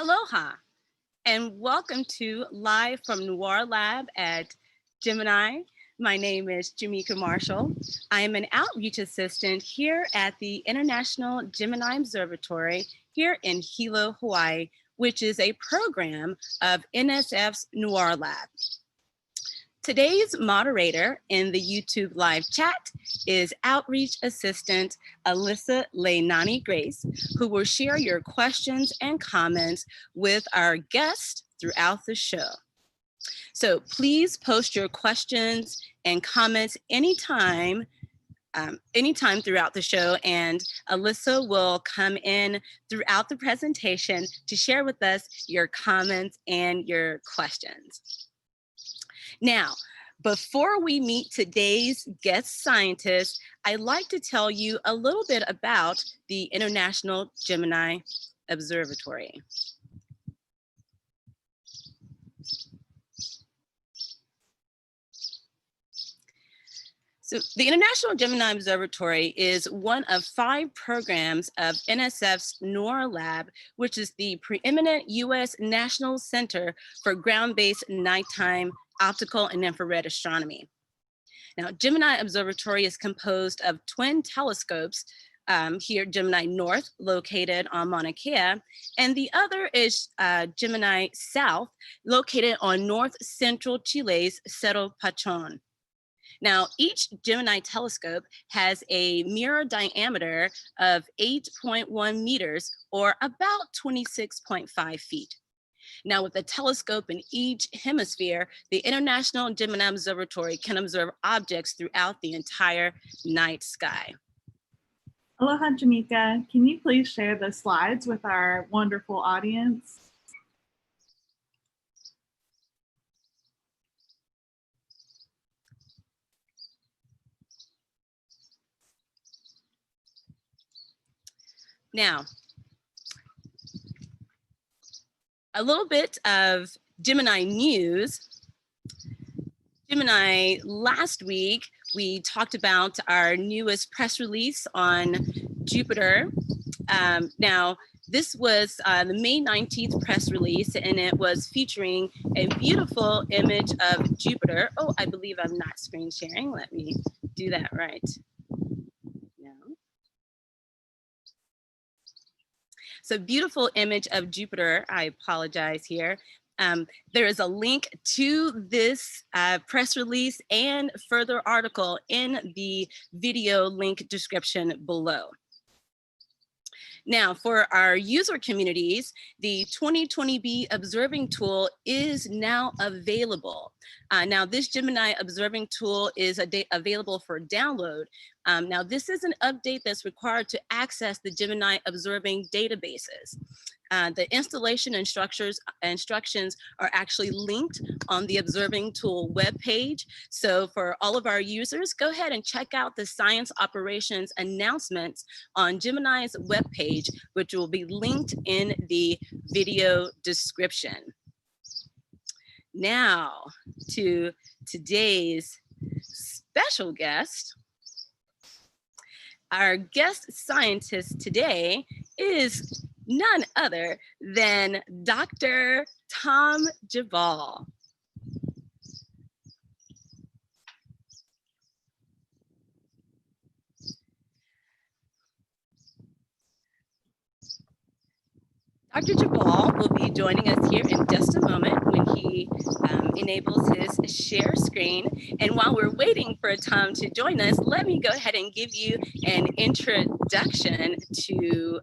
Aloha, and welcome to Live from NOIRLab at Gemini. My name is Jamika Marshall. I am an outreach assistant here at the International Gemini Observatory here in Hilo, Hawaii, which is a program of NSF's NOIRLab. Today's moderator in the YouTube live chat is Outreach Assistant Alyssa Leinani Grace, who will share your questions and comments with our guests throughout the show. So please post your questions and comments anytime throughout the show, and Alyssa will come in throughout the presentation to share with us your comments and your questions. Now, before we meet today's guest scientist, I'd like to tell you a little bit about the International Gemini Observatory. So the International Gemini Observatory is one of 5 programs of NSF's NOIRLab, which is the preeminent U.S. National Center for Ground-Based Nighttime Optical and Infrared Astronomy. Now, Gemini Observatory is composed of twin telescopes, here Gemini North, located on Mauna Kea, and the other is Gemini South, located on north central Chile's Cerro Pachon. Now, each Gemini telescope has a mirror diameter of 8.1 meters, or about 26.5 feet. Now, with a telescope in each hemisphere, the International Gemini Observatory can observe objects throughout the entire night sky. Aloha, Jamika. Can you please share the slides with our wonderful audience? Now, a little bit of Gemini news. Gemini, last week, we talked about our newest press release on Jupiter. Now, this was the May 19th press release, and it was featuring a beautiful image of Jupiter. Oh, I believe I'm not screen sharing. Let me do that right now. So beautiful image of Jupiter. I apologize here. There is a link to this press release and further article in the video link description below. Now, for our user communities, the 2020B observing tool is now available. Now, this Gemini observing tool is available for download. Now, this is an update that's required to access the Gemini observing databases. The installation instructions are actually linked on the observing tool webpage. So for all of our users, go ahead and check out the science operations announcements on Gemini's webpage, which will be linked in the video description. Now to today's special guest. Our guest scientist today is none other than Dr. Tom Geballe. Dr. Geballe will be joining us here in just a moment when he enables his share screen. And while we're waiting for Tom to join us, let me go ahead and give you an introduction to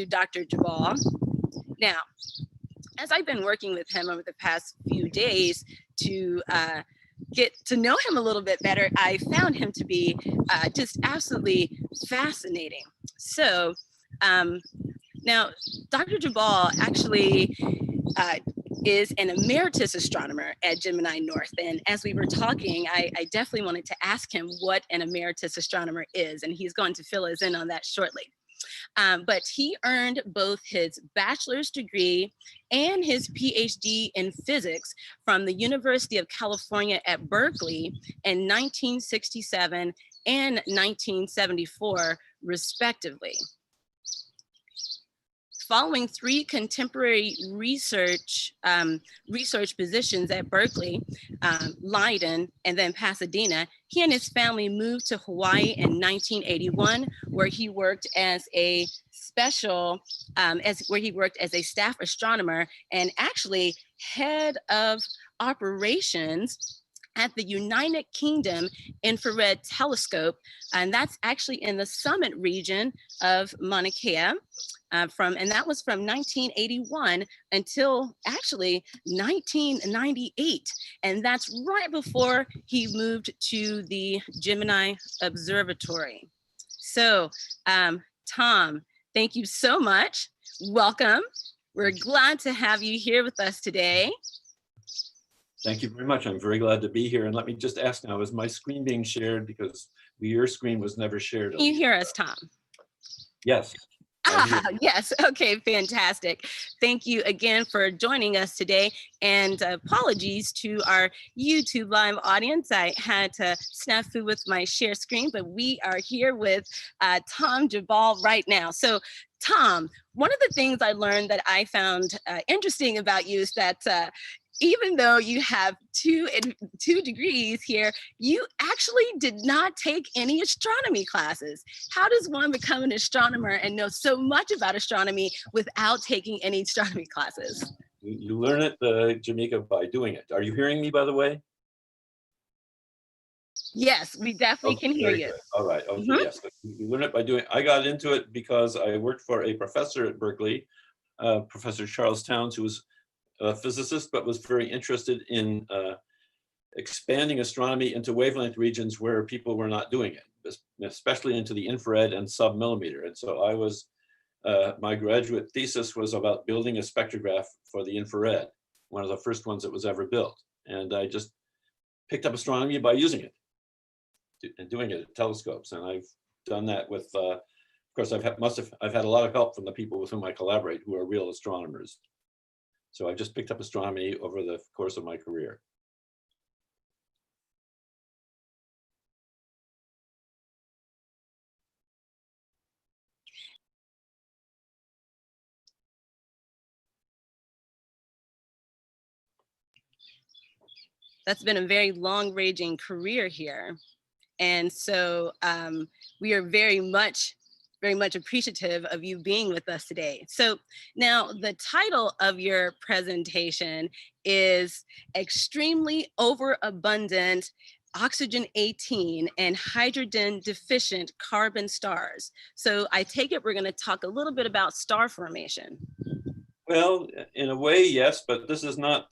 Dr. Geballe. Now, as I've been working with him over the past few days to get to know him a little bit better, I found him to be just absolutely fascinating. So now, Dr. Geballe actually is an emeritus astronomer at Gemini North. And as we were talking, I definitely wanted to ask him what an emeritus astronomer is, and he's going to fill us in on that shortly. But he earned both his bachelor's degree and his PhD in physics from the University of California at Berkeley in 1967 and 1974, respectively. following 3 contemporary research positions at Berkeley, Leiden, and then Pasadena, he and his family moved to Hawaii in 1981, where he worked as a staff astronomer and actually head of operations at the United Kingdom Infrared Telescope, and that's actually in the summit region of Mauna Kea. And that was from 1981 until actually 1998. And that's right before he moved to the Gemini Observatory. So, Tom, thank you so much. Welcome. We're glad to have you here with us today. Thank you very much. I'm very glad to be here. And let me just ask now, is my screen being shared? Because your screen was never shared. Can you hear us, Tom? Yes. Yes. Okay, fantastic. Thank you again for joining us today. And apologies to our YouTube live audience. I had to snafu with my share screen, but we are here with Tom Geballe right now. So Tom, one of the things I learned that I found interesting about you is that even though you have two degrees here, you actually did not take any astronomy classes. How does one become an astronomer and know so much about astronomy without taking any astronomy classes? You learn it, Jamaica, by doing it. Are you hearing me, by the way? Yes, we definitely can hear you. Good. All right. Okay. Yes. You learn it by doing it. I got into it because I worked for a professor at Berkeley, Professor Charles Towns, who was a physicist, but was very interested in expanding astronomy into wavelength regions where people were not doing it, especially into the infrared and sub-millimeter. And so I was, my graduate thesis was about building a spectrograph for the infrared, one of the first ones that was ever built. And I just picked up astronomy by using it and doing it at telescopes. And I've done that with, of course, I've had a lot of help from the people with whom I collaborate who are real astronomers. So I just picked up astronomy over the course of my career. That's been a very long-ranging career here. And so we are very much appreciative of you being with us today. So now the title of your presentation is Extremely Overabundant Oxygen 18 and Hydrogen Deficient Carbon Stars. So I take it we're going to talk a little bit about star formation. Well, in a way, yes, but this is not,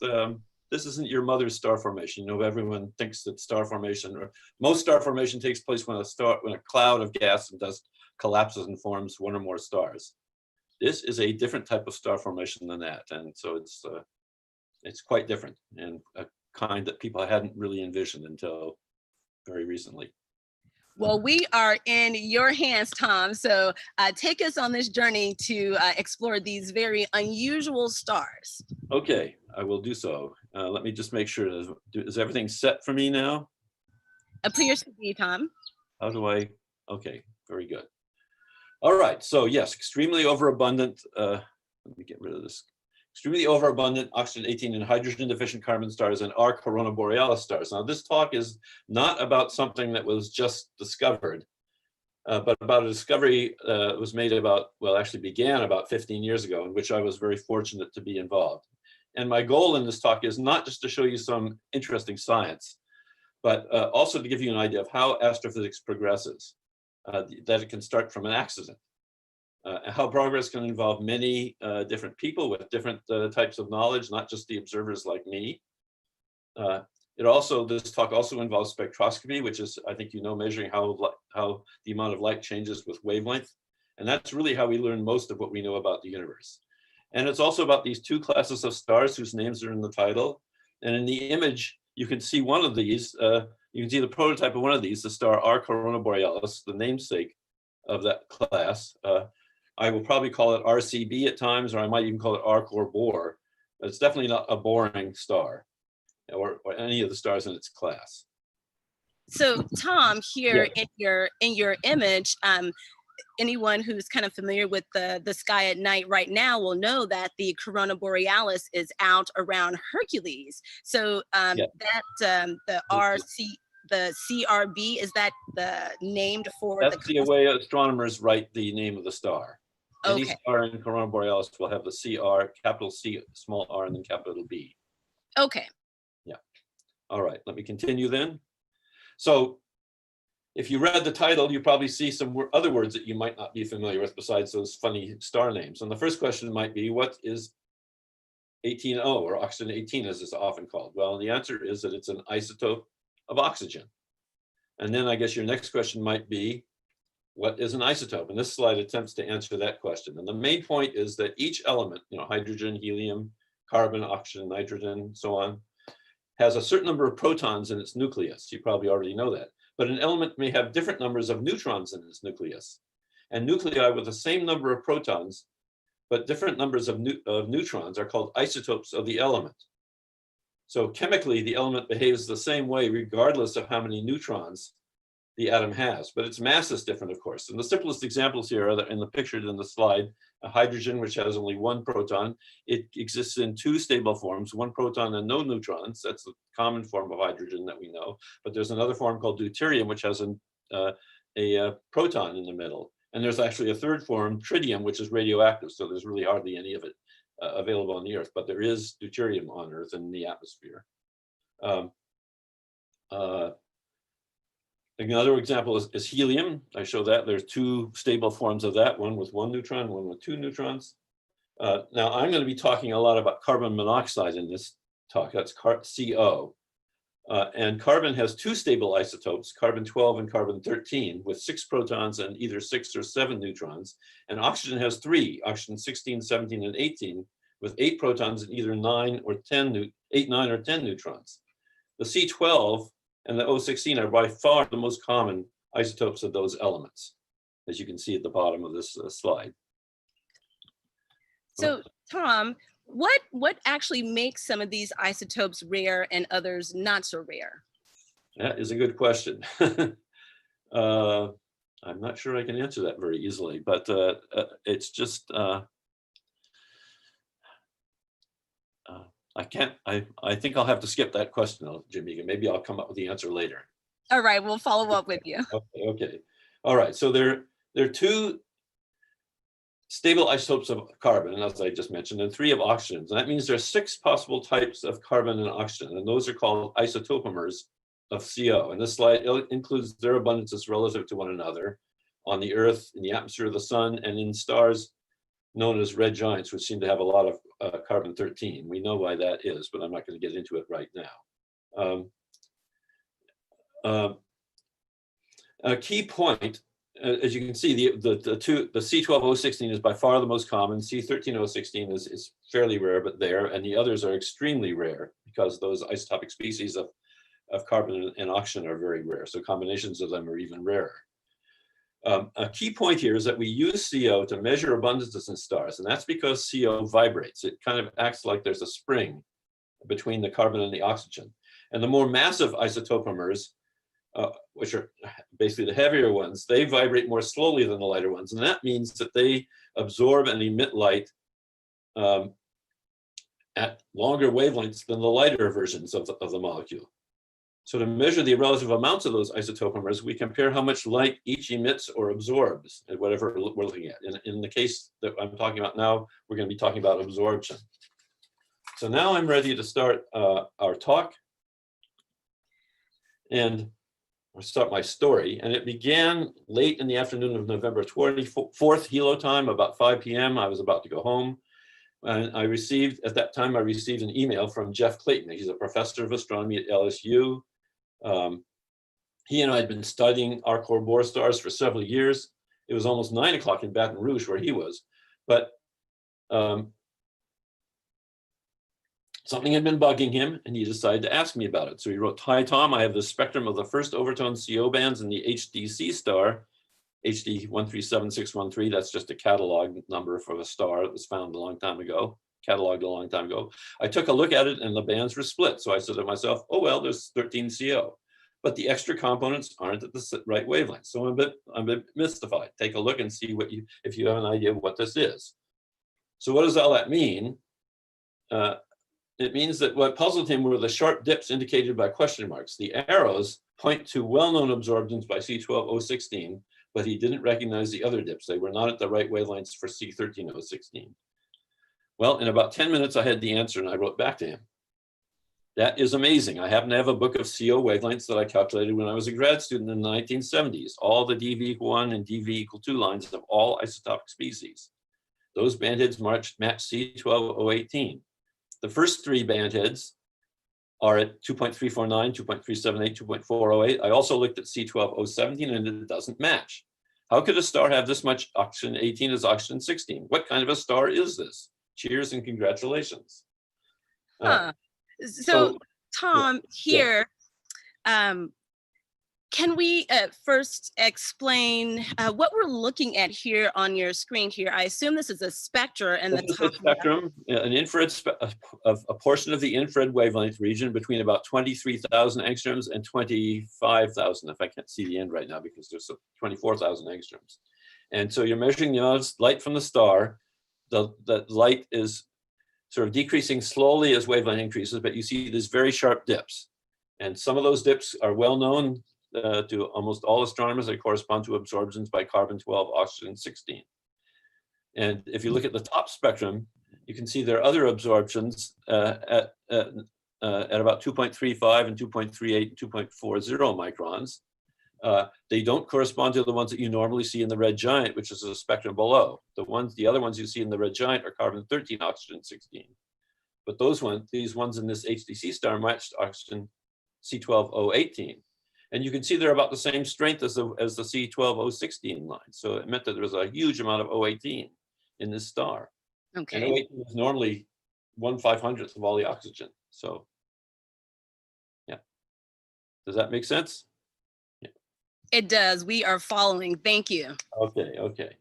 this isn't your mother's star formation. You know, everyone thinks that star formation, or most star formation takes place when a cloud of gas and dust collapses and forms one or more stars. This is a different type of star formation than that. And so it's quite different and a kind that people hadn't really envisioned until very recently. Well, we are in your hands, Tom. So take us on this journey to explore these very unusual stars. Okay, I will do so. Let me just make sure, is everything set for me now? Appears to be, Tom. How do I, okay, very good. All right, so yes, extremely overabundant, let me get rid of this. Extremely overabundant oxygen 18 and hydrogen deficient carbon stars and our corona borealis stars. Now this talk is not about something that was just discovered, but about a discovery that was made about, well, actually began about 15 years ago, in which I was very fortunate to be involved. And my goal in this talk is not just to show you some interesting science, but also to give you an idea of how astrophysics progresses, that it can start from an accident. How progress can involve many different people with different types of knowledge, not just the observers like me. This talk also involves spectroscopy, which is, I think you know, measuring how the amount of light changes with wavelength. And that's really how we learn most of what we know about the universe. And it's also about these two classes of stars whose names are in the title. And in the image, you can see one of these, you can see the prototype of one of these, the star R Corona Borealis, the namesake of that class. I will probably call it RCB at times, or I might even call it Arc or Bohr, but it's definitely not a boring star or any of the stars in its class. So Tom, here in your image, anyone who's kind of familiar with the sky at night right now will know that the corona borealis is out around Hercules. So Yeah. the CRB, is that the named for That's the way astronomers write the name of the star. Any Okay. star in corona borealis will have the CR, capital C, small r, and then capital B. Okay. Yeah. All right, let me continue then. So if you read the title, you probably see some other words that you might not be familiar with besides those funny star names. And the first question might be, what is 18O, or oxygen 18 as it's often called? Well, the answer is that it's an isotope of oxygen. And then I guess your next question might be, what is an isotope? And this slide attempts to answer that question. And the main point is that each element, hydrogen, helium, carbon, oxygen, nitrogen, so on, has a certain number of protons in its nucleus. You probably already know that. But an element may have different numbers of neutrons in its nucleus. And nuclei with the same number of protons, but different numbers of neutrons are called isotopes of the element. So chemically, the element behaves the same way regardless of how many neutrons the atom has, but its mass is different, of course. And the simplest examples here are in the pictured in the slide. A hydrogen, which has only one proton, it exists in two stable forms, one proton and no neutrons. That's the common form of hydrogen that we know. But there's another form called deuterium, which has a proton in the middle. And there's actually a third form, tritium, which is radioactive. So there's really hardly any of it available on the Earth, but there is deuterium on Earth in the atmosphere. Another example is helium. I show that there's two stable forms of that, one with one neutron, one with two neutrons. Now I'm going to be talking a lot about carbon monoxide in this talk. That's CO. And carbon has two stable isotopes, carbon 12 and carbon 13, with 6 protons and either 6 or 7 neutrons. And oxygen has 3, oxygen 16, 17, and 18, with 8 protons and either 9 or 10 neutrons. The C12 and the O16 are by far the most common isotopes of those elements, as you can see at the bottom of this slide. So, Tom, what actually makes some of these isotopes rare and others not so rare? That is a good question. I'm not sure I can answer that very easily, but it's just, I think I'll have to skip that question, Jamika. Maybe I'll come up with the answer later. All right, we'll follow up with you. Okay. All right, so there are 2 stable isotopes of carbon, as I just mentioned, and 3 of oxygen. And that means there are 6 possible types of carbon and oxygen, and those are called isotopomers of CO. And this slide includes their abundances relative to one another on the Earth, in the atmosphere of the sun, and in stars known as red giants, which seem to have a lot of carbon 13. We know why that is, but I'm not going to get into it right now. A key point, as you can see, the C12O16 is by far the most common. C13O16 is fairly rare, but and the others are extremely rare because those isotopic species of carbon and oxygen are very rare. So combinations of them are even rarer. A key point here is that we use CO to measure abundances in stars, and that's because CO vibrates. It kind of acts like there's a spring between the carbon and the oxygen. And the more massive isotopomers, which are basically the heavier ones, they vibrate more slowly than the lighter ones. And that means that they absorb and emit light at longer wavelengths than the lighter versions of the molecule. So to measure the relative amounts of those isotopomers, we compare how much light each emits or absorbs at whatever we're looking at. In the case that I'm talking about now, we're going to be talking about absorption. So now I'm ready to start our talk. And I'll start my story. And it began late in the afternoon of November 24th, Hilo time, about 5 p.m. I was about to go home. And at that time, I received an email from Jeff Clayton. He's a professor of astronomy at LSU. He and I had been studying Arcor stars for several years. It was almost 9 o'clock in Baton Rouge where he was, but something had been bugging him and he decided to ask me about it. So he wrote, "Hi, Tom, I have the spectrum of the first overtone CO bands in the HDC star, HD 137613. That's just a catalog number for the star that was found a long time ago, cataloged a long time ago. I took a look at it and the bands were split. So I said to myself, oh, well, there's 13 CO. but the extra components aren't at the right wavelength. So I'm a bit mystified. Take a look and see if you have an idea of what this is. So what does all that mean? It means that what puzzled him were the sharp dips indicated by question marks. The arrows point to well-known absorptions by C12O16, but he didn't recognize the other dips. They were not at the right wavelengths for C13O16. Well, in about 10 minutes, I had the answer and I wrote back to him. That is amazing. I happen to have a book of CO wavelengths that I calculated when I was a grad student in the 1970s. All the DV=1 and DV=2 lines of all isotopic species. Those bandheads match C12O18. The first three bandheads are at 2.349, 2.378, 2.408. I also looked at C12O17 and it doesn't match. How could a star have this much oxygen 18 as oxygen 16? What kind of a star is this? Cheers and congratulations. So Tom, here, can we first explain what we're looking at here on your screen here? I assume this is a spectra and the top spectrum, an infrared, a portion of the infrared wavelength region between about 23,000 angstroms and 25,000, if I can't see the end right now because there's 24,000 angstroms. And so you're measuring the amount of light from the star. The light is sort of decreasing slowly as wavelength increases, but you see these very sharp dips. And some of those dips are well known to almost all astronomers. They correspond to absorptions by carbon-12, oxygen-16. And if you look at the top spectrum, you can see there are other absorptions at about 2.35 and 2.38 and 2.40 microns. They don't correspond to the ones that you normally see in the red giant, which is a spectrum below. The other ones you see in the red giant are carbon-13, oxygen-16. But these ones in this HDC star matched oxygen C12O18. And you can see they're about the same strength as the C12O16 line. So it meant that there was a huge amount of O18 in this star. Okay. And O18 is normally 1/500th of all the oxygen. So, yeah. Does that make sense? It does. We are following. Thank you. Okay.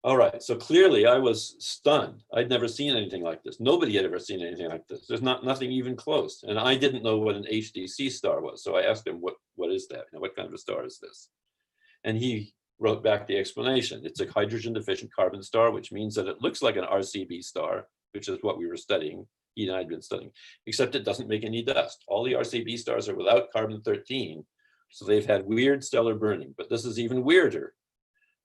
All right. So clearly I was stunned. I'd never seen anything like this. Nobody had ever seen anything like this. There's nothing even close. And I didn't know what an HDC star was. So I asked him, what is that? What kind of a star is this? And he wrote back the explanation. It's a hydrogen deficient carbon star, which means that it looks like an RCB star, which is what we were studying. He and I had been studying, except it doesn't make any dust. All the RCB stars are without carbon-13. So they've had weird stellar burning, but this is even weirder.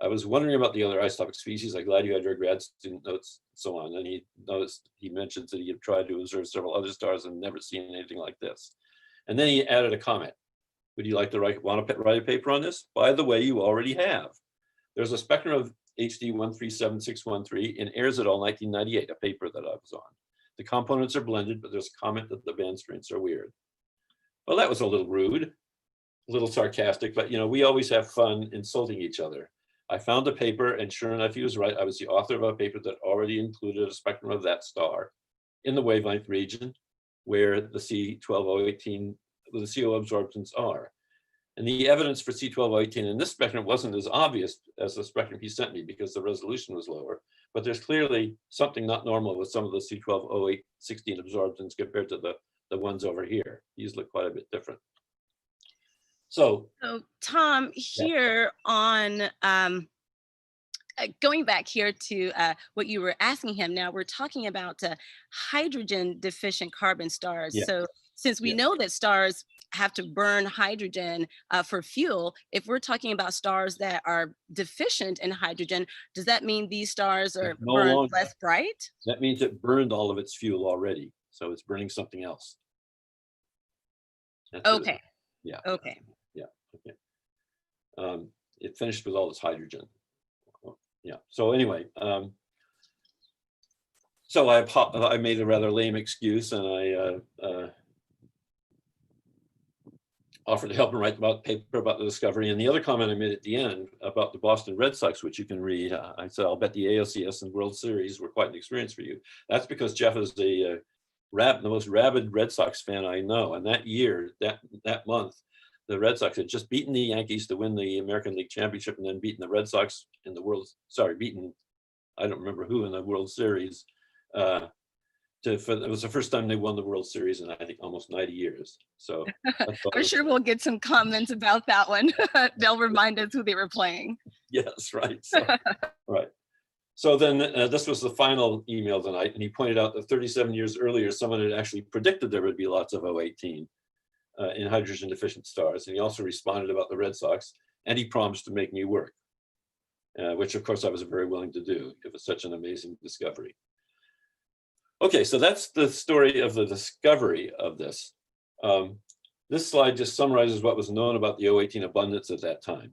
I was wondering about the other isotopic species. I'm glad you had your grad student notes and so on. And he mentions that he had tried to observe several other stars and never seen anything like this. And then he added a comment. Would you like to write a paper on this? By the way, you already have. There's a spectrum of HD 137613 in Airs et al. 1998, a paper that I was on. The components are blended, but there's a comment that the band strengths are weird. Well, that was a little rude. A little sarcastic, but we always have fun insulting each other. I found a paper, and sure enough, he was right. I was the author of a paper that already included a spectrum of that star in the wavelength region where the C12O18, the CO absorptions are. And the evidence for C12O18 in this spectrum wasn't as obvious as the spectrum he sent me because the resolution was lower, but there's clearly something not normal with some of the C12O16 absorptions compared to the ones over here. These look quite a bit different. So Tom, here on going back here to what you were asking him, now we're talking about hydrogen deficient carbon stars. Yeah. So since we know that stars have to burn hydrogen for fuel, if we're talking about stars that are deficient in hydrogen, does that mean these stars are burned less bright? That means it burned all of its fuel already. So it's burning something else. That's okay. Yeah. Okay. Yeah. Okay. It finished with all its hydrogen. Yeah. So anyway, so I made a rather lame excuse, and I offered to help him write about paper about the discovery. And the other comment I made at the end about the Boston Red Sox, which you can read, I said, I'll bet the ALCS and World Series were quite an experience for you. That's because Jeff is the most rabid Red Sox fan I know. And that year, that month, the Red Sox had just beaten the Yankees to win the American League Championship, and then beaten the Red Sox in the beaten, I don't remember who in the World Series. it was the first time they won the World Series in, I think, almost 90 years. So I'm sure we'll get some comments about that one. They'll remind us who they were playing. Yes, right. So, right. So then this was the final email tonight, and he pointed out that 37 years earlier, someone had actually predicted there would be lots of O18 in hydrogen deficient stars. And he also responded about the Red Sox, and he promised to make me work, which of course I was very willing to do. It was such an amazing discovery. Okay, so that's the story of the discovery of this. This slide just summarizes what was known about the O18 abundance at that time.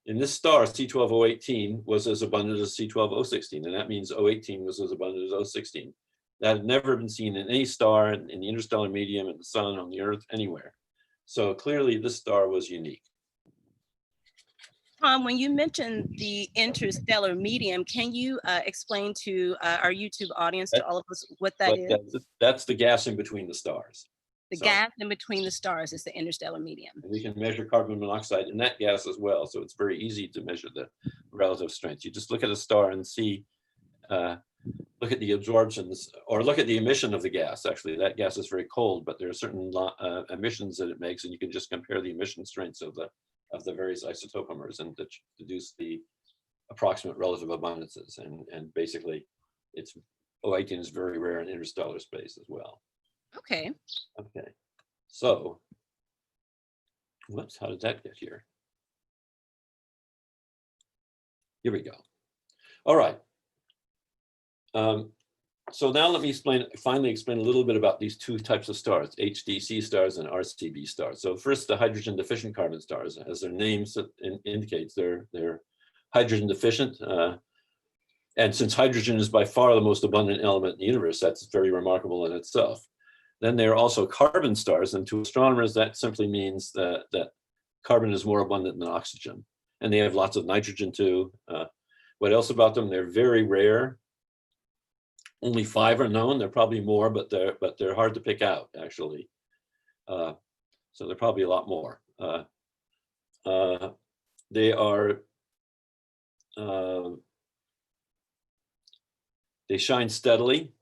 In this star, C12O18 was as abundant as C12O16, and that means O18 was as abundant as O16. That had never been seen in any star, in the interstellar medium, in the sun, on the Earth, anywhere. So clearly this star was unique. Tom, when you mentioned the interstellar medium, can you explain to our YouTube audience, to all of us, what that is? That's the gas in between the stars. The gas in between the stars is the interstellar medium. And we can measure carbon monoxide in that gas as well. So it's very easy to measure the relative strength. You just look at a star and see, look at the absorptions, or look at the emission of the gas. Actually, that gas is very cold, but there are certain emissions that it makes, and you can just compare the emission strengths of the various isotopomers and deduce the approximate relative abundances. And basically, O18 is very rare in interstellar space as well. Okay. Okay. So, whoops, how did that get here? Here we go. All right. So now let me finally explain a little bit about these two types of stars, HDC stars and RCB stars. So first, the hydrogen deficient carbon stars. As their name indicates, they're hydrogen deficient. And since hydrogen is by far the most abundant element in the universe, that's very remarkable in itself. Then they're also carbon stars, and to astronomers, that simply means that carbon is more abundant than oxygen. And they have lots of nitrogen too. What else about them? They're very rare. Only 5 are known. There are probably more, but they're hard to pick out, actually. So there are probably a lot more. They shine steadily.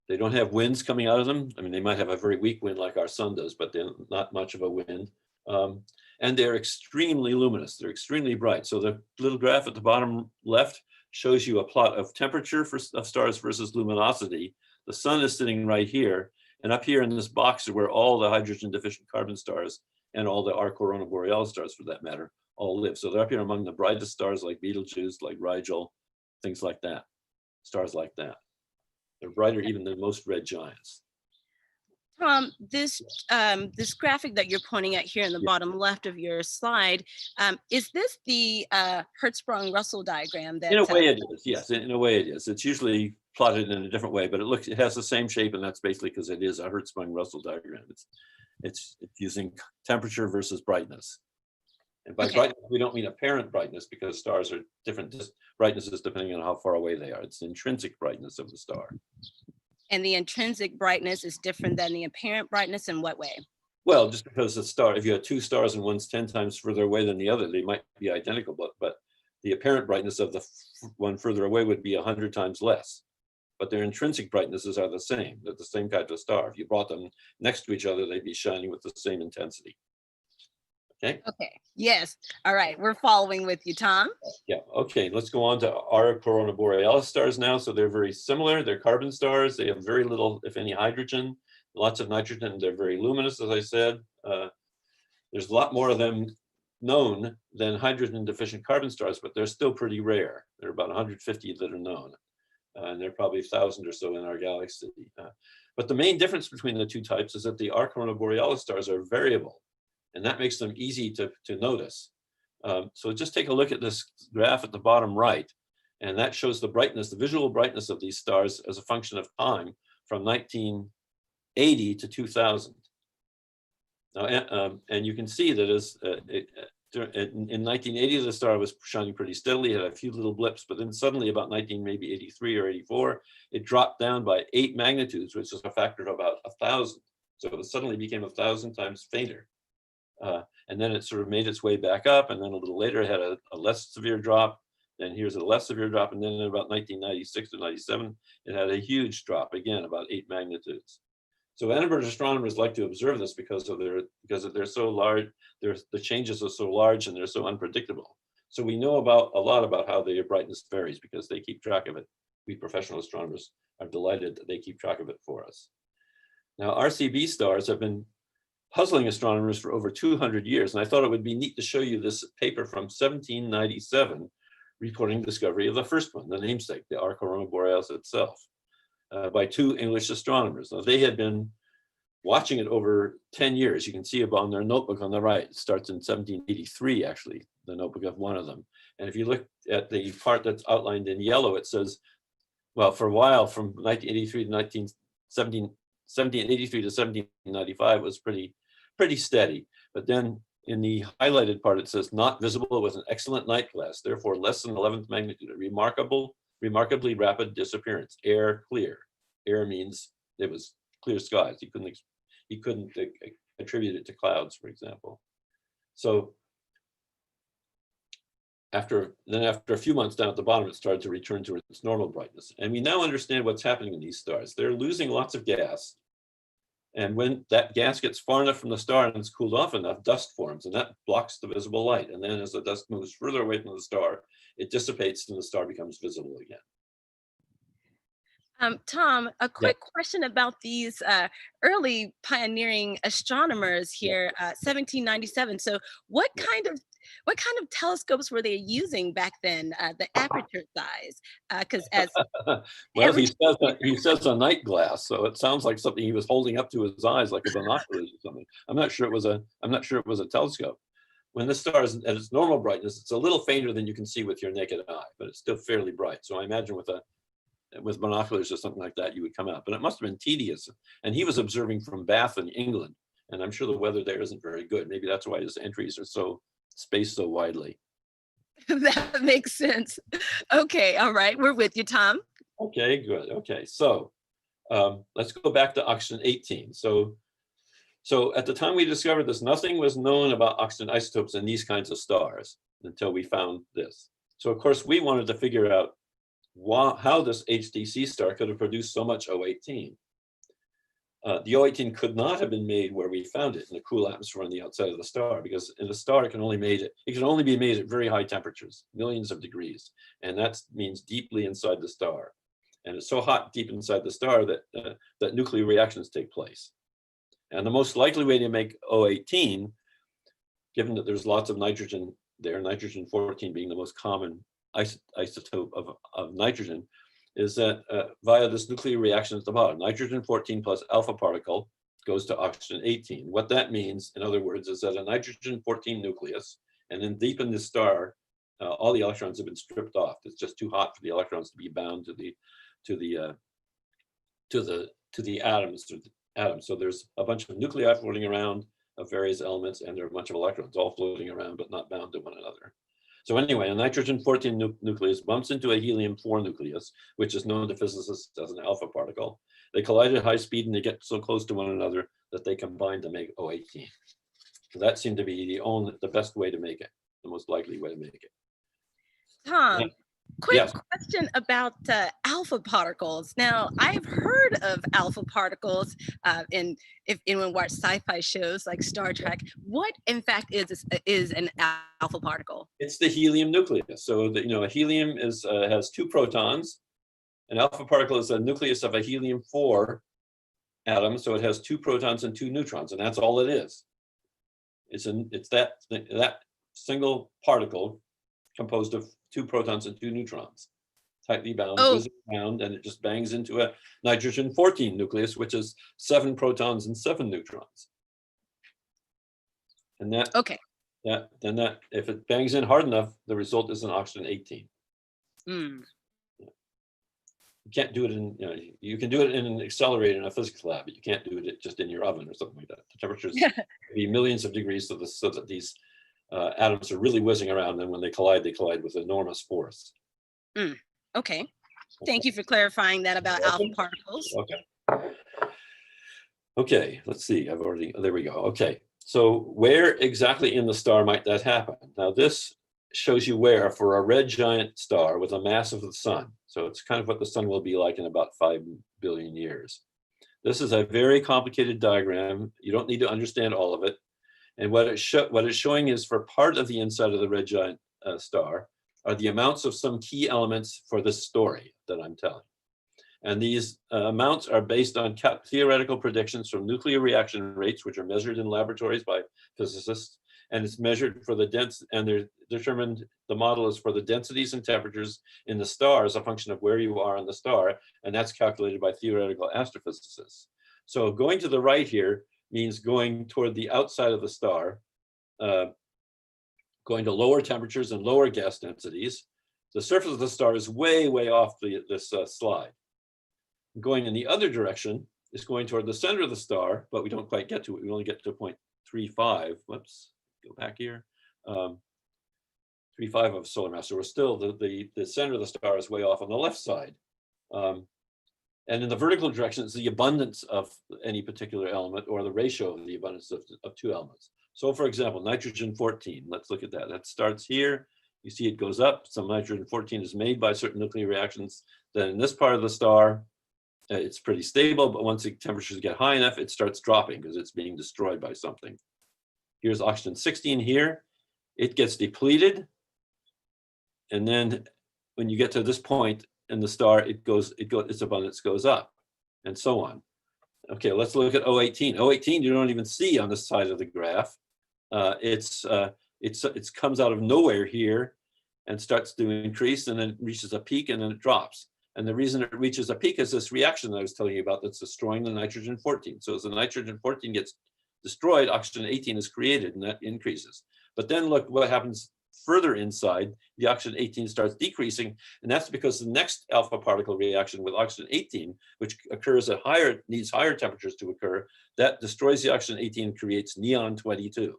They don't have winds coming out of them. I mean, they might have a very weak wind like our sun does, but they're not much of a wind. And they're extremely luminous. They're extremely bright. So the little graph at the bottom left shows you a plot of temperature of stars versus luminosity. The sun is sitting right here. And up here in this box are where all the hydrogen deficient carbon stars and all the our corona borealis stars, for that matter, all live. So they're up here among the brightest stars like Betelgeuse, like Rigel, things like that, stars like that. They're brighter even than most red giants. Tom, this graphic that you're pointing at here in the bottom left of your slide, is this the Hertzsprung-Russell diagram? That, in a way it is, yes, in a way it is. It's usually plotted in a different way, but it has the same shape, and that's basically because it is a Hertzsprung-Russell diagram. It's using temperature versus brightness. And by brightness, we don't mean apparent brightness, because stars are different brightnesses depending on how far away they are. It's the intrinsic brightness of the star. And the intrinsic brightness is different than the apparent brightness in what way? Well, just because the star, if you have 2 stars and one's 10 times further away than the other, they might be identical, but the apparent brightness of the one further away would be 100 times less. But their intrinsic brightnesses are the same. They're the same type of star. If you brought them next to each other, they'd be shining with the same intensity. Okay. Okay. Yes. All right. We're following with you, Tom. Yeah. Okay. Let's go on to our corona borealis stars now. So they're very similar. They're carbon stars. They have very little, if any, hydrogen, lots of nitrogen. They're very luminous, as I said. There's a lot more of them known than hydrogen deficient carbon stars, but they're still pretty rare. There are about 150 that are known. And there are probably 1,000 or so in our galaxy. But the main difference between the two types is that the our corona borealis stars are variable. And that makes them easy to notice. So just take a look at this graph at the bottom right, and that shows the brightness, the visual brightness of these stars as a function of time from 1980 to 2000. Now, and you can see that in 1980, the star was shining pretty steadily, had a few little blips, but then suddenly about 1983 or 84, it dropped down by 8 magnitudes, which is a factor of about 1,000. So it suddenly became 1,000 times fainter. And then it sort of made its way back up, and then a little later it had a less severe drop. and here's a less severe drop. And then in about 1996 to 97, it had a huge drop, again, about 8 magnitudes. So amateur astronomers like to observe this because they're so large, the changes are so large and they're so unpredictable. So we know a lot about how their brightness varies because they keep track of it. We professional astronomers are delighted that they keep track of it for us. Now, RCB stars have been puzzling astronomers for over 200 years, and I thought it would be neat to show you this paper from 1797 reporting the discovery of the first one, the namesake, the Aurora Borealis itself, by 2 English astronomers. Now, they had been watching it over 10 years. You can see it on their notebook on the right. It starts in 1783, actually, the notebook of one of them. And if you look at the part that's outlined in yellow, it says, well, for a while, from 1983 to 1783 to 1795 was pretty steady. But then in the highlighted part, it says not visible with an excellent night class, therefore less than 11th magnitude, a remarkably rapid disappearance, air clear. Air means it was clear skies. He couldn't attribute it to clouds, for example. So after a few months down at the bottom, it started to return to its normal brightness. And we now understand what's happening in these stars. They're losing lots of gas. And when that gas gets far enough from the star and it's cooled off enough, dust forms, and that blocks the visible light. And then as the dust moves further away from the star, it dissipates and the star becomes visible again. Tom, a quick question about these early pioneering astronomers here, 1797. So what kind of telescopes were they using back then? The aperture size, because as well, he says a night glass, so it sounds like something he was holding up to his eyes, like a binoculars or something. I'm not sure it was a telescope. When this star is at its normal brightness, it's a little fainter than you can see with your naked eye, but it's still fairly bright. So I imagine with binoculars or something like that, you would come out. But it must have been tedious. And he was observing from Bath in England, and I'm sure the weather there isn't very good. Maybe that's why his entries are so spaced so widely. That makes sense. Okay, all right, we're with you, Tom. Okay, good. Okay, so let's go back to oxygen 18. So at the time we discovered this, nothing was known about oxygen isotopes in these kinds of stars until we found this. So of course we wanted to figure out how this HDC star could have produced so much O18. The O18 could not have been made where we found it in a cool atmosphere on the outside of the star, because in the star it can only be made at very high temperatures, millions of degrees, and that means deeply inside the star. And it's so hot deep inside the star that nuclear reactions take place. And the most likely way to make O18, given that there's lots of nitrogen there, nitrogen 14 being the most common isotope of nitrogen, is that via this nuclear reaction at the bottom, nitrogen 14 plus alpha particle goes to oxygen 18. What that means, in other words, is that a nitrogen 14 nucleus, and then deep in the star, all the electrons have been stripped off. It's just too hot for the electrons to be bound to the atoms. So there's a bunch of nuclei floating around of various elements, and there are a bunch of electrons all floating around but not bound to one another. So anyway, a nitrogen 14 nucleus bumps into a helium 4 nucleus, which is known to physicists as an alpha particle. They collide at high speed and they get so close to one another that they combine to make O18. So that seemed to be the best way to make it, the most likely way to make it. Tom, quick Yes. question about alpha particles. Now, I've heard of alpha particles when we watch sci-fi shows like Star Trek. What, in fact, is an alpha particle? It's the helium nucleus. So a helium has 2 protons. An alpha particle is a nucleus of a helium 4 atom, so it has 2 protons and 2 neutrons, and that's all it is. It's that single particle composed of 2 protons and 2 neutrons, tightly bound, whizzing around, and it just bangs into a nitrogen 14 nucleus, which is 7 protons and 7 neutrons. And that, if it bangs in hard enough, the result is an oxygen 18. You can't do it you can do it in an accelerator in a physics lab, but you can't do it just in your oven or something like that. The temperatures can be millions of degrees, so that these atoms are really whizzing around, and when they collide with enormous force. Okay. Thank you for clarifying that about alpha particles. Okay, let's see. There we go. Okay, so where exactly in the star might that happen? Now, this shows you where for a red giant star with a mass of the sun. So it's kind of what the sun will be like in about 5 billion years. This is a very complicated diagram. You don't need to understand all of it. And what it's showing is for part of the inside of the red giant star are the amounts of some key elements for this story that I'm telling. And these amounts are based on theoretical predictions from nuclear reaction rates, which are measured in laboratories by physicists. And it's measured for the and they're determined, the model is for the densities and temperatures in the star as a function of where you are in the star. And that's calculated by theoretical astrophysicists. So going to the right here means going toward the outside of the star, going to lower temperatures and lower gas densities. The surface of the star is way, way off this slide. Going in the other direction is going toward the center of the star, but we don't quite get to it. We only get to 0.35. Whoops, go back here. 3.5 of solar mass. So we're still, the center of the star is way off on the left side. And in the vertical direction, it's the abundance of any particular element or the ratio of the abundance of two elements. So for example, nitrogen 14, let's look at that. That starts here. You see it goes up. Some nitrogen 14 is made by certain nuclear reactions. Then in this part of the star, it's pretty stable, but once the temperatures get high enough, it starts dropping because it's being destroyed by something. Here's oxygen 16 here. It gets depleted. And then when you get to this point in the star, its abundance goes up and so on. Okay, let's look at O18. O18 you don't even see on this side of the graph. It comes out of nowhere here and starts to increase, and then it reaches a peak and then it drops. And the reason it reaches a peak is this reaction that I was telling you about that's destroying the nitrogen 14. So as the nitrogen 14 gets destroyed, oxygen 18 is created and that increases. But then look what happens further inside, the oxygen 18 starts decreasing, and that's because the next alpha particle reaction with oxygen 18, which occurs at needs higher temperatures to occur, that destroys the oxygen 18 and creates neon 22.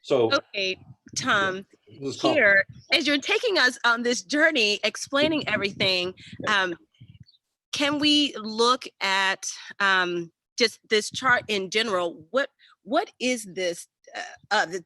So, okay, Tom, yeah, here, as you're taking us on this journey, explaining everything, can we look at just this chart in general? What is this?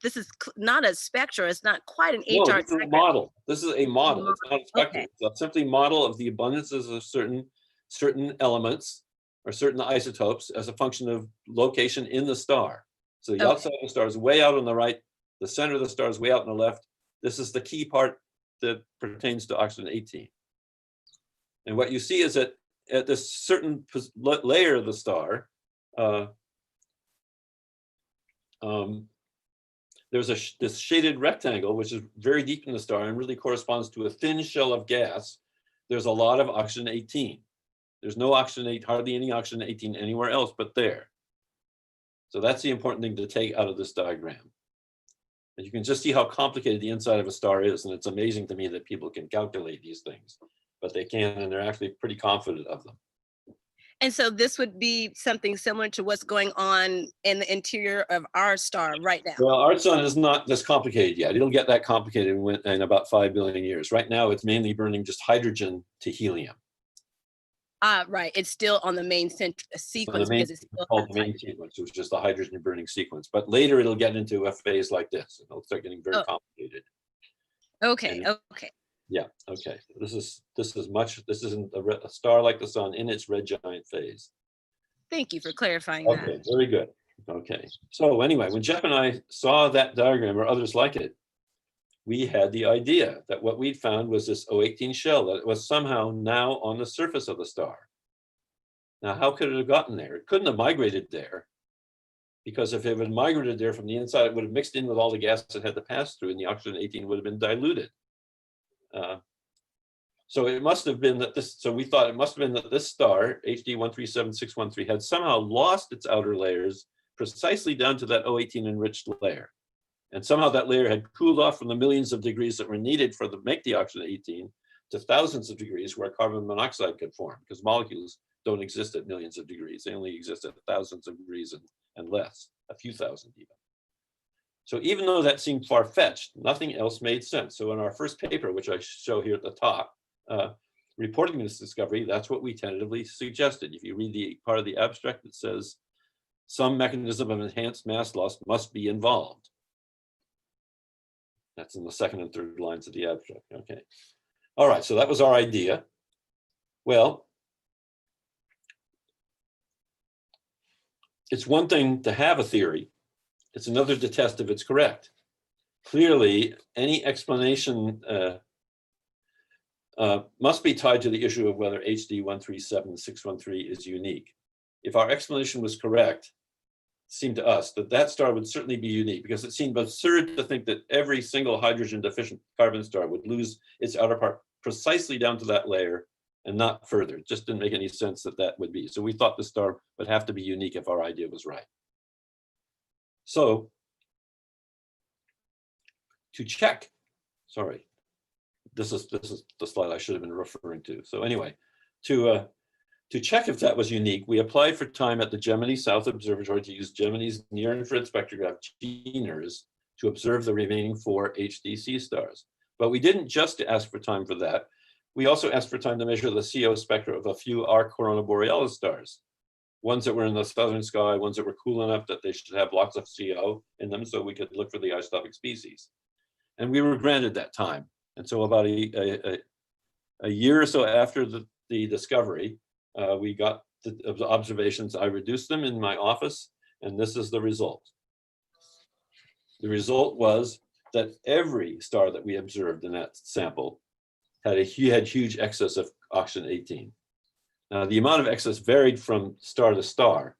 This is not a spectrum. It's not quite an HR. This is a model. This is a model. It's not a spectrum. Okay. It's simply a model of the abundances of certain elements or certain isotopes as a function of location in the star. So the outside of the star is way out on the right. The center of the star is way out on the left. This is the key part that pertains to oxygen 18. And what you see is that at this certain layer of the star, there's this shaded rectangle, which is very deep in the star and really corresponds to a thin shell of gas. There's a lot of oxygen 18. There's no oxygen 8, hardly any oxygen 18 anywhere else but there. So that's the important thing to take out of this diagram. And you can just see how complicated the inside of a star is. And it's amazing to me that people can calculate these things, but they can, and they're actually pretty confident of them. And so this would be something similar to what's going on in the interior of our star right now. Well, our sun is not this complicated yet. It'll get that complicated in about 5 billion years. Right now, it's mainly burning just hydrogen to helium. Right. It's still on the main sequence. Because it's called the main sequence, which is the hydrogen burning sequence. But later, it'll get into a phase like this. It'll start getting very complicated. Okay. Okay. Yeah. Okay. This isn't a star like the sun in its red giant phase. Thank you for clarifying that. Okay. Very good. Okay. So anyway, when Jeff and I saw that diagram or others like it, we had the idea that what we'd found was this O18 shell that was somehow now on the surface of the star. Now, how could it have gotten there? It couldn't have migrated there, because if it had migrated there from the inside, it would have mixed in with all the gas it had to pass through, and the oxygen 18 would have been diluted. So it must have been that this, so we thought it must have been that this star, HD 137613, had somehow lost its outer layers precisely down to that O18 enriched layer. And somehow that layer had cooled off from the millions of degrees that were needed for make the oxygen 18 to thousands of degrees where carbon monoxide could form, because molecules don't exist at millions of degrees. They only exist at thousands of degrees and less, a few thousand even. So even though that seemed far-fetched, nothing else made sense. So in our first paper, which I show here at the top, reporting this discovery, that's what we tentatively suggested. If you read the part of the abstract, it says, some mechanism of enhanced mass loss must be involved. That's in the second and third lines of the abstract. Okay. All right, so that was our idea. Well, it's one thing to have a theory. It's another to test if it's correct. Clearly, any explanation must be tied to the issue of whether HD 137613 is unique. If our explanation was correct, it seemed to us that that star would certainly be unique, because it seemed absurd to think that every single hydrogen deficient carbon star would lose its outer part precisely down to that layer and not further. It just didn't make any sense that that would be. So we thought the star would have to be unique if our idea was right. So to check, sorry, this is the slide I should have been referring to. So anyway, to check if that was unique, we applied for time at the Gemini South Observatory to use Gemini's near-infrared spectrograph GNIRS to observe the remaining 4 HDC stars. But we didn't just ask for time for that. We also asked for time to measure the CO spectra of a few arc corona borealis stars, ones that were in the southern sky, ones that were cool enough that they should have lots of CO in them, so we could look for the isotopic species. And we were granted that time. And so about a year or so after the discovery, we got the observations. I reduced them in my office, and this is the result. The result was that every star that we observed in that sample had huge excess of oxygen 18. Now, the amount of excess varied from star to star,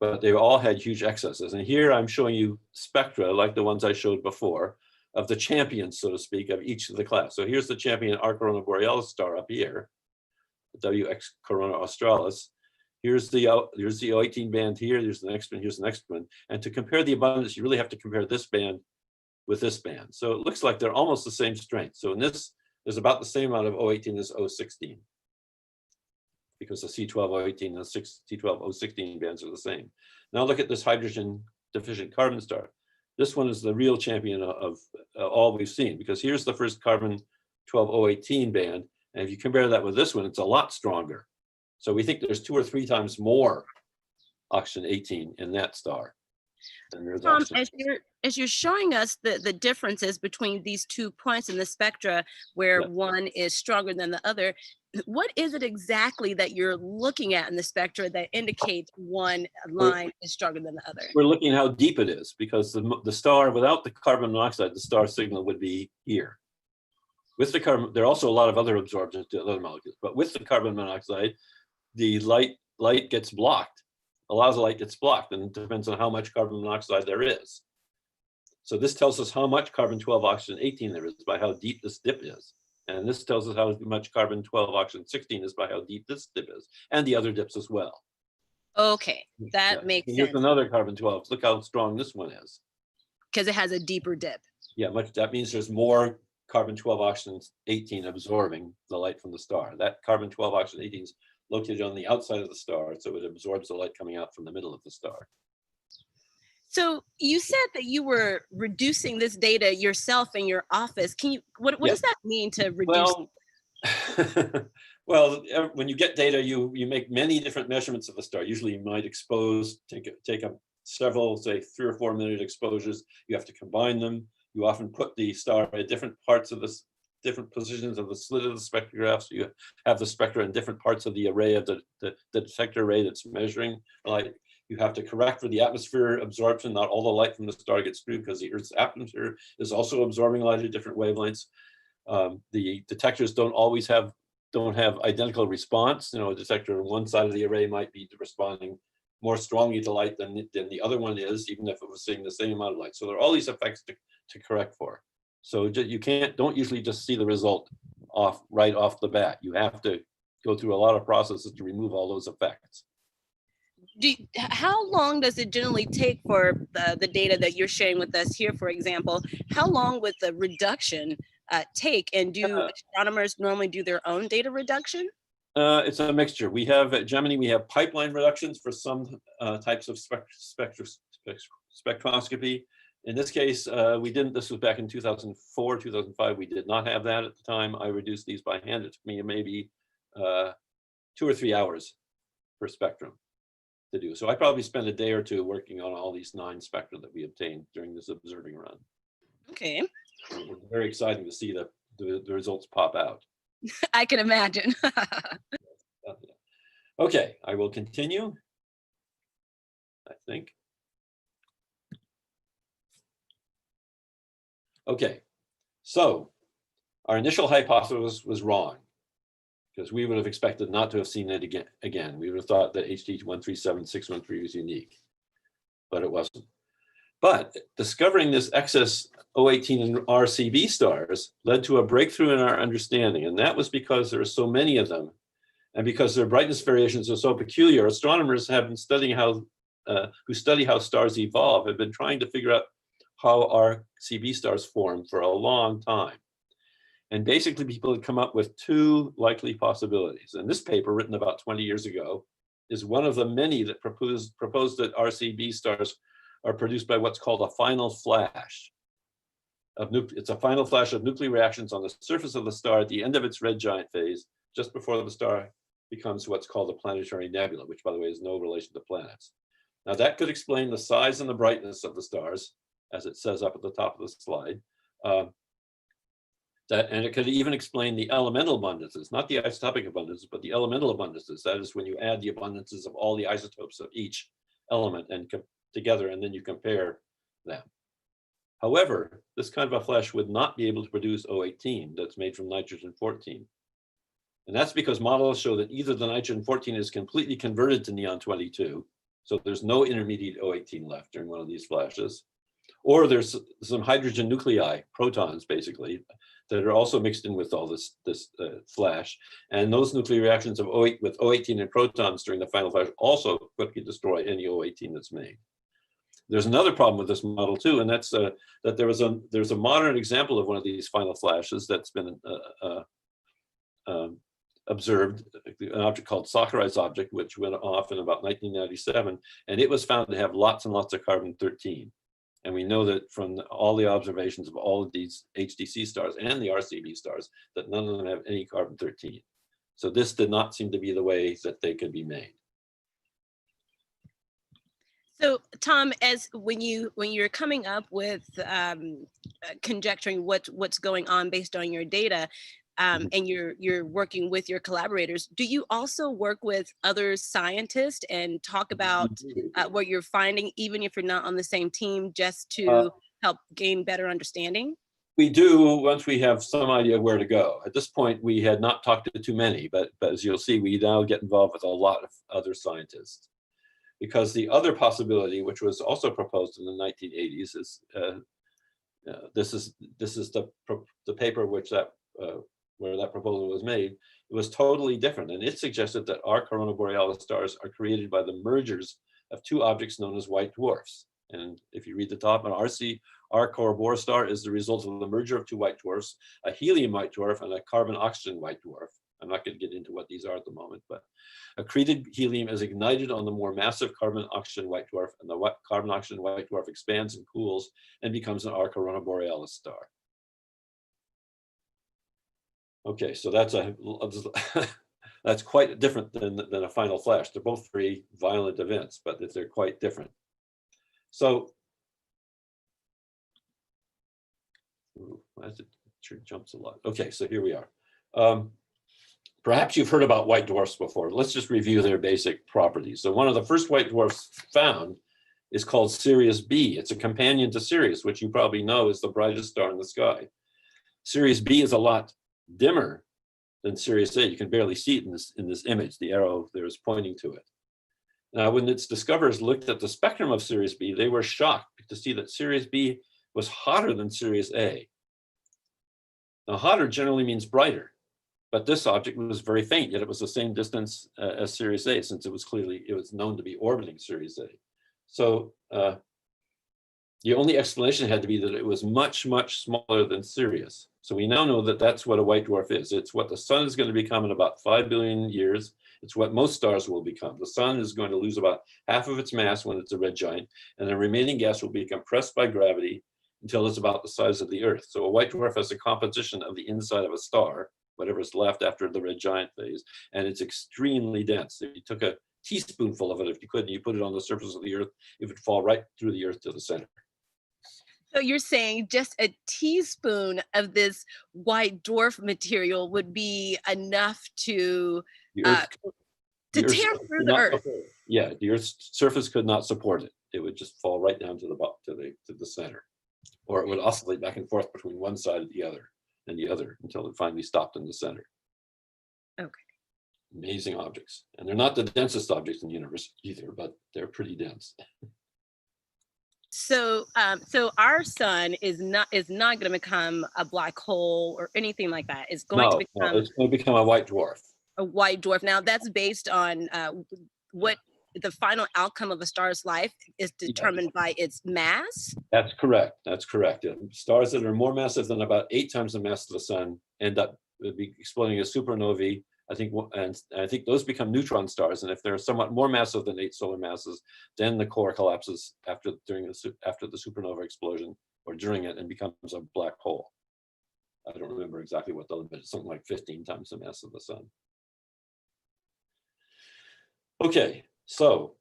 but they all had huge excesses. And here I'm showing you spectra, like the ones I showed before, of the champions, so to speak, of each of the class. So here's the champion arc corona borealis star up here, WX Corona Australis. Here's the O18 band here, here's the next one, here's the next one. And to compare the abundance, you really have to compare this band with this band. So it looks like they're almost the same strength. So in this, there's about the same amount of O18 as O16, because the C12O18 and the C12O16 bands are the same. Now look at this hydrogen deficient carbon star. This one is the real champion of all we've seen, because here's the first carbon 12O18 band. And if you compare that with this one, it's a lot stronger. So we think there's 2 or 3 times more oxygen 18 in that star than there's Tom, oxygen. as you're showing us the differences between these 2 points in the spectra, where one is stronger than the other, what is it exactly that you're looking at in the spectra that indicates one line is stronger than the other? We're looking at how deep it is, because the star, without the carbon monoxide, the star signal would be here. With the carbon, there are also a lot of other absorbers to other molecules, but with the carbon monoxide, the light gets blocked. A lot of the light gets blocked, and it depends on how much carbon monoxide there is. So this tells us how much carbon 12 oxygen 18 there is by how deep this dip is. And this tells us how much carbon 12 oxygen 16 is by how deep this dip is, and the other dips as well. Okay, that makes sense. Here's another carbon 12. Look how strong this one is. Because it has a deeper dip. Yeah, that means there's more carbon 12 oxygen 18 absorbing the light from the star. That carbon 12 oxygen 18 is located on the outside of the star, so it absorbs the light coming out from the middle of the star. So you said that you were reducing this data yourself in your office. Can you, what does that mean to reduce? Well, well, when you get data, you make many different measurements of the star. Usually you might expose, take up several, say 3 or 4 minute exposures. You have to combine them. You often put the star at different parts of the different positions of the slit of the spectrograph. So you have the spectra in different parts of the array of the detector array that's measuring light. You have to correct for the atmosphere absorption. Not all the light from the star gets through, because the Earth's atmosphere is also absorbing light at different wavelengths. The detectors don't have identical response. You know, a detector on one side of the array might be responding more strongly to light than the other one is, even if it was seeing the same amount of light. So there are all these effects to correct for. So you don't usually just see the result right off the bat. You have to go through a lot of processes to remove all those effects. How long does it generally take for the data that you're sharing with us here, for example? How long would the reduction take? And do astronomers normally do their own data reduction? It's a mixture. We have at Gemini, we have pipeline reductions for some types of spectroscopy. In this case, we didn't. This was back in 2004, 2005. We did not have that at the time. I reduced these by hand. It took me maybe 2 or 3 hours per spectrum to do. So I probably spent a day or 2 working on all these 9 spectra that we obtained during this observing run. Okay. It's very exciting to see the results pop out. I can imagine. Okay, I will continue, I think. Okay, so our initial hypothesis was wrong, because we would have expected not to have seen it again. We would have thought that HD 137613 was unique, but it wasn't. But discovering this excess O18 and RCB stars led to a breakthrough in our understanding, and that was because there are so many of them, and because their brightness variations are so peculiar. Astronomers have been studying who study how stars evolve, have been trying to figure out how RCB stars form for a long time. And basically, people had come up with two likely possibilities. And this paper, written about 20 years ago, is one of the many that proposed that RCB stars are produced by what's called a final flash. It's a final flash of nuclear reactions on the surface of the star at the end of its red giant phase, just before the star becomes what's called a planetary nebula, which, by the way, is no relation to planets. Now, that could explain the size and the brightness of the stars, as it says up at the top of the slide. And it could even explain the elemental abundances, not the isotopic abundances, but the elemental abundances. That is when you add the abundances of all the isotopes of each element and together, and then you compare them. However, this kind of a flash would not be able to produce O18 that's made from nitrogen-14. And that's because models show that either the nitrogen-14 is completely converted to neon-22, so there's no intermediate O18 left during one of these flashes, or there's some hydrogen nuclei, protons basically, that are also mixed in with all this flash. And those nuclear reactions of with O18 and protons during the final flash also quickly destroy any O18 that's made. There's another problem with this model too, and that's that there's a modern example of one of these final flashes that's been observed, an object called Saccharide object, which went off in about 1997, and it was found to have lots and lots of carbon-13. And we know that from all the observations of all of these HDC stars and the RCB stars, that none of them have any carbon-13. So this did not seem to be the way that they could be made. So Tom, when you're coming up with conjecturing what's going on based on your data, and you're working with your collaborators, do you also work with other scientists and talk about what you're finding, even if you're not on the same team, just to help gain better understanding? We do, once we have some idea where to go. At this point, we had not talked to too many, but as you'll see, we now get involved with a lot of other scientists. Because the other possibility, which was also proposed in the 1980s, is this is the paper which where that proposal was made. It was totally different, and it suggested that our corona borealis stars are created by the mergers of two objects known as white dwarfs. And if you read the top, our Corobor star is the result of the merger of two white dwarfs, a helium white dwarf and a carbon-oxygen white dwarf. I'm not going to get into what these are at the moment, but accreted helium is ignited on the more massive carbon-oxygen white dwarf, and the carbon-oxygen white dwarf expands and cools and becomes an our corona borealis star. Okay, so that's quite different than a final flash. They're both very violent events, but they're quite different. So, as it sure jumps a lot. Okay, so here we are. Perhaps you've heard about white dwarfs before. Let's just review their basic properties. So one of the first white dwarfs found is called Sirius B. It's a companion to Sirius, which you probably know is the brightest star in the sky. Sirius B is a lot dimmer than Sirius A. You can barely see it in this image. The arrow there is pointing to it. Now, when its discoverers looked at the spectrum of Sirius B, they were shocked to see that Sirius B was hotter than Sirius A. Now, hotter generally means brighter, but this object was very faint, yet it was the same distance as Sirius A, since it was known to be orbiting Sirius A. So the only explanation had to be that it was much, much smaller than Sirius. So we now know that that's what a white dwarf is. It's what the sun is going to become in about 5 billion years. It's what most stars will become. The sun is going to lose about half of its mass when it's a red giant, and the remaining gas will be compressed by gravity until it's about the size of the Earth. So a white dwarf has a composition of the inside of a star, whatever's left after the red giant phase, and it's extremely dense. If you took a teaspoonful of it, if you could, and you put it on the surface of the Earth, it would fall right through the Earth to the center. So you're saying just a teaspoon of this white dwarf material would be enough to The uh, Earth, to the Earth's tear surface through could the not Earth? support it. Yeah, the Earth's surface could not support it. It would just fall right down to the to the center, or it would oscillate back and forth between one side and the other until it finally stopped in the center. Okay. Amazing objects, and they're not the densest objects in the universe either, but they're pretty dense. So, so our sun is not going to become a black hole or anything like that. It's going to No, become it's going to become a white dwarf. a white dwarf. Now, that's based on what the final outcome of a star's life is determined by its mass. That's correct. That's correct. Stars that are more massive than about 8 times the mass of the sun end up exploding as supernovae. I think those become neutron stars, and if they're somewhat more massive than 8 solar masses, then the core collapses after the supernova explosion or during it and becomes a black hole. I don't remember exactly what the limit is, something like 15 times the mass of the sun. Okay, so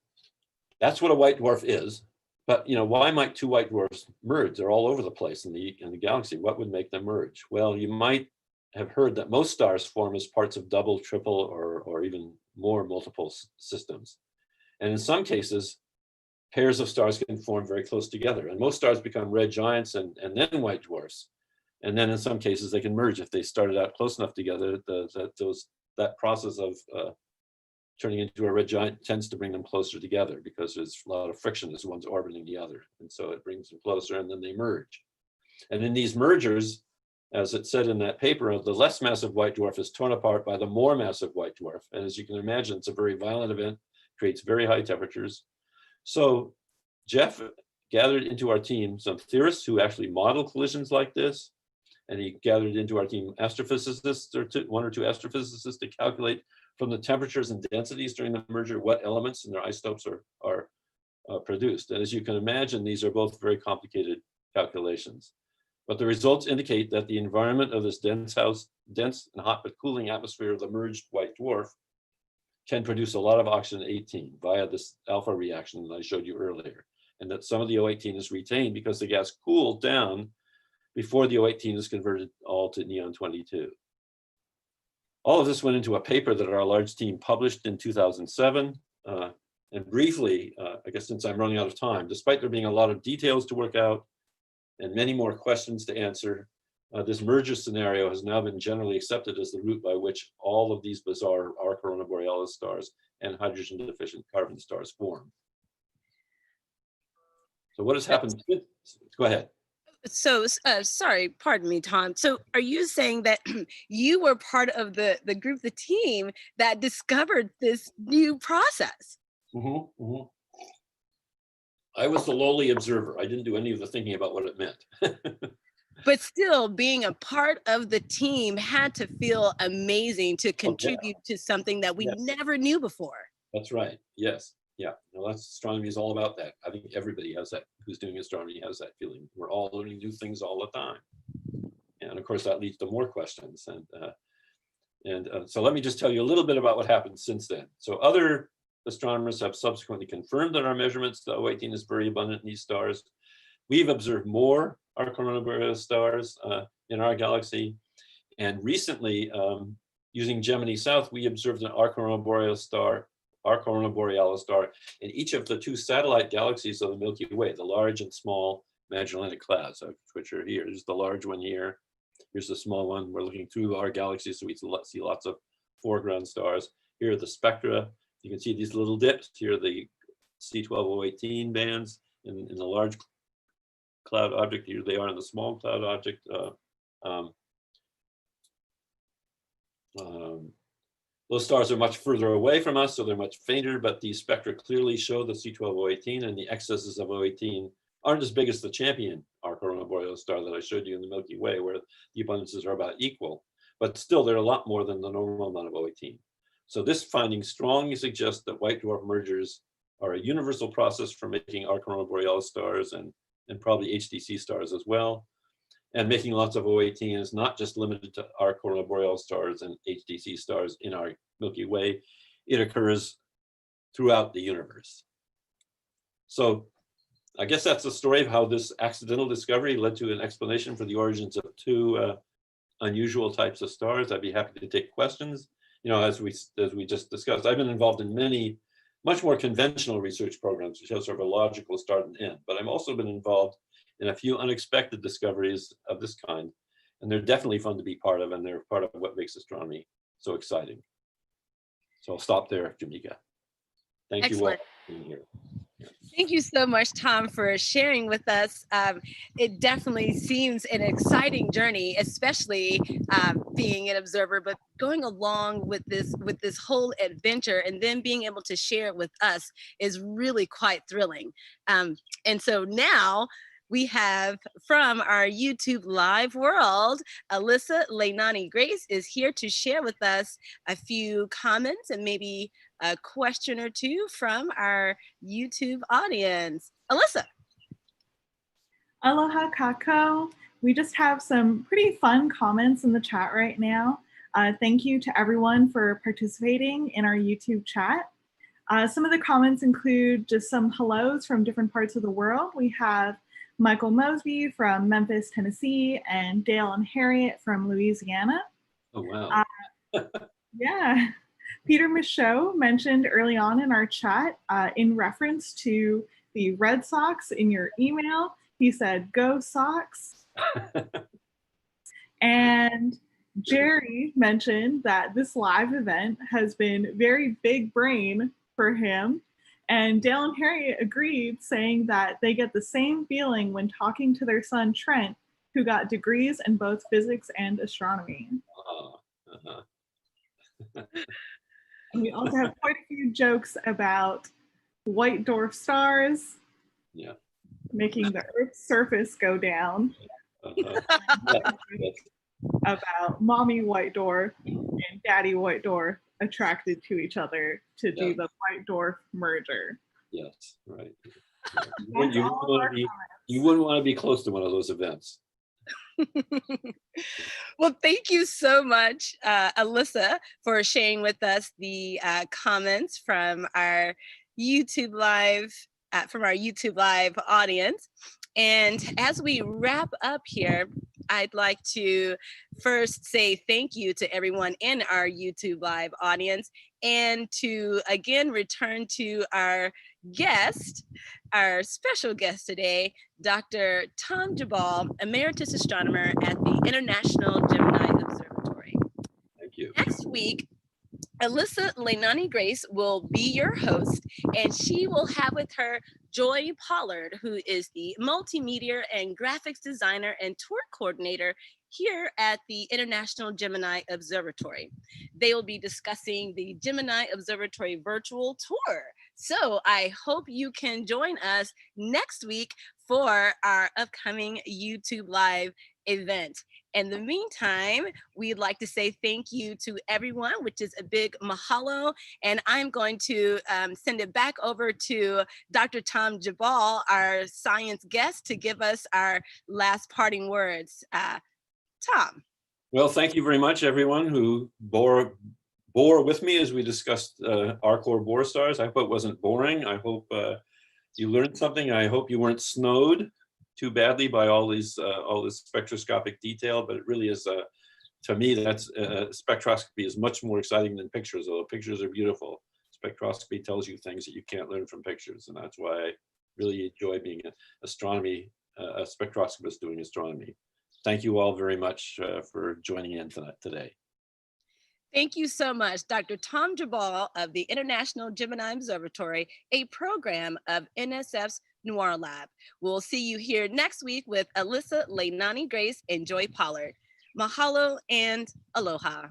that's what a white dwarf is. But why might 2 white dwarfs merge? They're all over the place in the galaxy. What would make them merge? Well, you might have heard that most stars form as parts of double, triple, or even more multiple systems. And in some cases, pairs of stars can form very close together. And most stars become red giants and then white dwarfs. And then in some cases, they can merge if they started out close enough together. That process of turning into a red giant tends to bring them closer together because there's a lot of friction as one's orbiting the other. And so it brings them closer and then they merge. And in these mergers, as it said in that paper, the less massive white dwarf is torn apart by the more massive white dwarf. And as you can imagine, it's a very violent event, creates very high temperatures. So Jeff gathered into our team some theorists who actually model collisions like this. And he gathered into our team astrophysicists, or 1 or 2 astrophysicists, to calculate from the temperatures and densities during the merger what elements in their isotopes are produced. And as you can imagine, these are both very complicated calculations. But the results indicate that the environment of this dense and hot but cooling atmosphere of the merged white dwarf can produce a lot of oxygen 18 via this alpha reaction that I showed you earlier. And that some of the O18 is retained because the gas cooled down before the O18 is converted all to neon 22. All of this went into a paper that our large team published in 2007. And briefly, I guess since I'm running out of time, despite there being a lot of details to work out and many more questions to answer, this merger scenario has now been generally accepted as the route by which all of these bizarre R Corona Borealis stars and hydrogen-deficient carbon stars form. So what has happened? Go ahead. So, sorry, pardon me, Tom. So are you saying that you were part of the group, the team that discovered this new process? Mm-hmm, mm-hmm. I was the lowly observer. I didn't do any of the thinking about what it meant. But still, being a part of the team had to feel amazing to contribute to something that we never knew before. That's right. Yes. Yeah. No, that's astronomy is all about that. I think everybody has that. Who's doing astronomy has that feeling. We're all learning new things all the time, and of course that leads to more questions. And so let me just tell you a little bit about what happened since then. So other astronomers have subsequently confirmed that our measurements, the O18 is very abundant in these stars. We've observed more R Corona Borealis stars in our galaxy. And recently, using Gemini South, we observed an R Corona Borealis star in each of the 2 satellite galaxies of the Milky Way, the large and small Magellanic Clouds, which are here. There's the large one here. Here's the small one. We're looking through our galaxy, so we see lots of foreground stars. Here are the spectra. You can see these little dips. Here are the C12O18 bands in the large cloud object. Here they are in the small cloud object. Those stars are much further away from us, so they're much fainter, but these spectra clearly show the C12O18, and the excesses of O18 aren't as big as the champion R Corona Borealis star that I showed you in the Milky Way, where the abundances are about equal, but still they're a lot more than the normal amount of O18. So this finding strongly suggests that white dwarf mergers are a universal process for making R Corona Borealis stars and probably HDC stars as well. And making lots of O18 is not just limited to R Corona Borealis stars and HDC stars in our Milky Way. It occurs throughout the universe. So I guess that's the story of how this accidental discovery led to an explanation for the origins of two unusual types of stars. I'd be happy to take questions. You know, as we just discussed, I've been involved in many, much more conventional research programs, which have sort of a logical start and end. But I've also been involved in a few unexpected discoveries of this kind, and they're definitely fun to be part of, and they're part of what makes astronomy so exciting. So I'll stop there, Jamika. Thank you all Excellent. for being here. Thank you so much, Tom, for sharing with us. It definitely seems an exciting journey, especially being an observer, but going along with this whole adventure and then being able to share it with us is really quite thrilling. And so now we have from our YouTube live world, Alyssa Leilani Grace is here to share with us a few comments and maybe a question or two from our YouTube audience. Alyssa. Aloha Kako. We just have some pretty fun comments in the chat right now. Thank you to everyone for participating in our YouTube chat. Some of the comments include just some hellos from different parts of the world. We have Michael Mosby from Memphis, Tennessee, and Dale and Harriet from Louisiana. Oh, wow. Yeah. Peter Michaud mentioned early on in our chat, in reference to the Red Sox in your email, he said, "Go Sox." And Jerry mentioned that this live event has been very big brain for him. And Dale and Harriet agreed, saying that they get the same feeling when talking to their son, Trent, who got degrees in both physics and astronomy. And we also have quite a few jokes about white dwarf stars, yeah, making the Earth's surface go down, about mommy white dwarf and daddy white dwarf attracted to each other to do the white dwarf merger. Yes, right. Yeah. You wouldn't want to be close to one of those events. Well, thank you so much, Alyssa, for sharing with us the comments from our YouTube live audience. And as we wrap up here, I'd like to first say thank you to everyone in our YouTube live audience, and to again return to our guest, our special guest today, Dr. Tom Geballe, emeritus astronomer at the International Gemini Observatory. Thank you. Next week, Alyssa Leilani Grace will be your host, and she will have with her Joy Pollard, who is the multimedia and graphics designer and tour coordinator here at the International Gemini Observatory. They will be discussing the Gemini Observatory virtual tour. So I hope you can join us next week for our upcoming YouTube Live event. In the meantime, we'd like to say thank you to everyone, which is a big mahalo. And I'm going to send it back over to Dr. Tom Geballe, our science guest, to give us our last parting words. Tom. Well, thank you very much, everyone who bore with me as we discussed our core Bohr stars. I hope it wasn't boring. I hope you learned something. I hope you weren't snowed too badly by all this spectroscopic detail, but it really is, to me, that's spectroscopy is much more exciting than pictures, although pictures are beautiful. Spectroscopy tells you things that you can't learn from pictures, and that's why I really enjoy being a spectroscopist doing astronomy. Thank you all very much for joining in today. Thank you so much, Dr. Tom Geballe of the International Gemini Observatory, a program of NSF's NOIRLab. We'll see you here next week with Alyssa Leilani Grace and Joy Pollard. Mahalo and aloha.